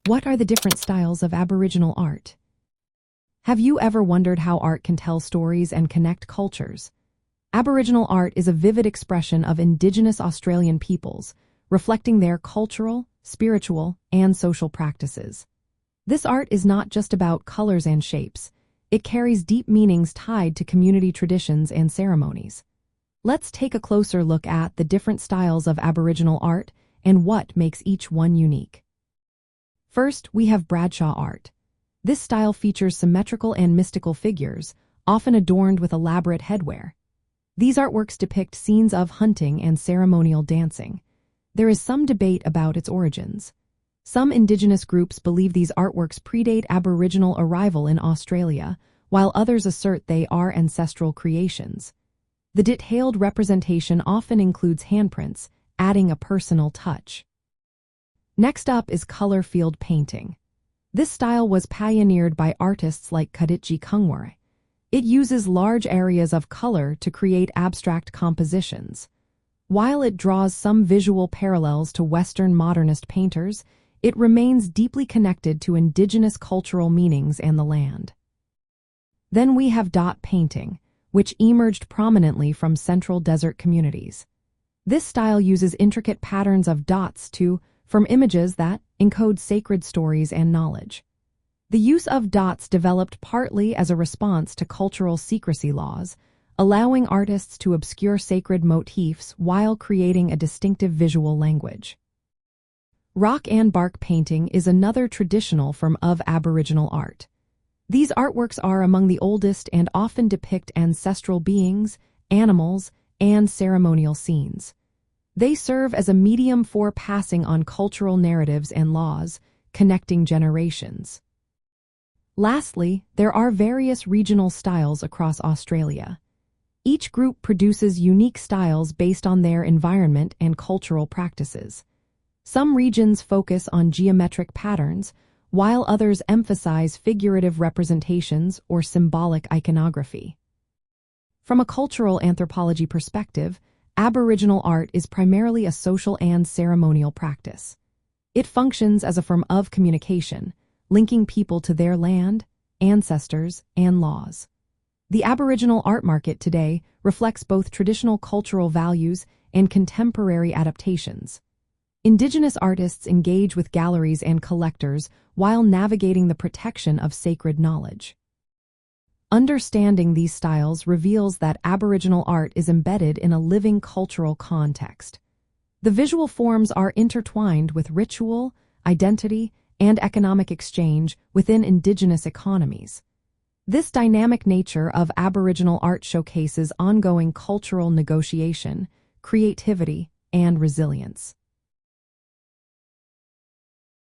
What are the different styles of Aboriginal art? Have you ever wondered how art can tell stories and connect cultures? Aboriginal art is a vivid expression of Indigenous Australian peoples, reflecting their cultural, spiritual, and social practices. This art is not just about colors and shapes. It carries deep meanings tied to community traditions and ceremonies. Let's take a closer look at the different styles of Aboriginal art and what makes each one unique. First, we have Bradshaw art. This style features symmetrical and mystical figures, often adorned with elaborate headwear. These artworks depict scenes of hunting and ceremonial dancing. There is some debate about its origins. Some Indigenous groups believe these artworks predate Aboriginal arrival in Australia, while others assert they are ancestral creations. The detailed representation often includes handprints, adding a personal touch. Next up is color field painting. This style was pioneered by artists like Kaditji Kungwar. It uses large areas of color to create abstract compositions. While it draws some visual parallels to Western modernist painters, it remains deeply connected to Indigenous cultural meanings and the land. Then we have dot painting, which emerged prominently from central desert communities. This style uses intricate patterns of dots to form images that encode sacred stories and knowledge. The use of dots developed partly as a response to cultural secrecy laws, allowing artists to obscure sacred motifs while creating a distinctive visual language. Rock and bark painting is another traditional form of Aboriginal art. These artworks are among the oldest and often depict ancestral beings, animals, and ceremonial scenes. They serve as a medium for passing on cultural narratives and laws, connecting generations. Lastly, there are various regional styles across Australia. Each group produces unique styles based on their environment and cultural practices. Some regions focus on geometric patterns, while others emphasize figurative representations or symbolic iconography. From a cultural anthropology perspective, Aboriginal art is primarily a social and ceremonial practice. It functions as a form of communication, linking people to their land, ancestors, and laws. The Aboriginal art market today reflects both traditional cultural values and contemporary adaptations. Indigenous artists engage with galleries and collectors while navigating the protection of sacred knowledge. Understanding these styles reveals that Aboriginal art is embedded in a living cultural context. The visual forms are intertwined with ritual, identity, and economic exchange within Indigenous economies. This dynamic nature of Aboriginal art showcases ongoing cultural negotiation, creativity, and resilience.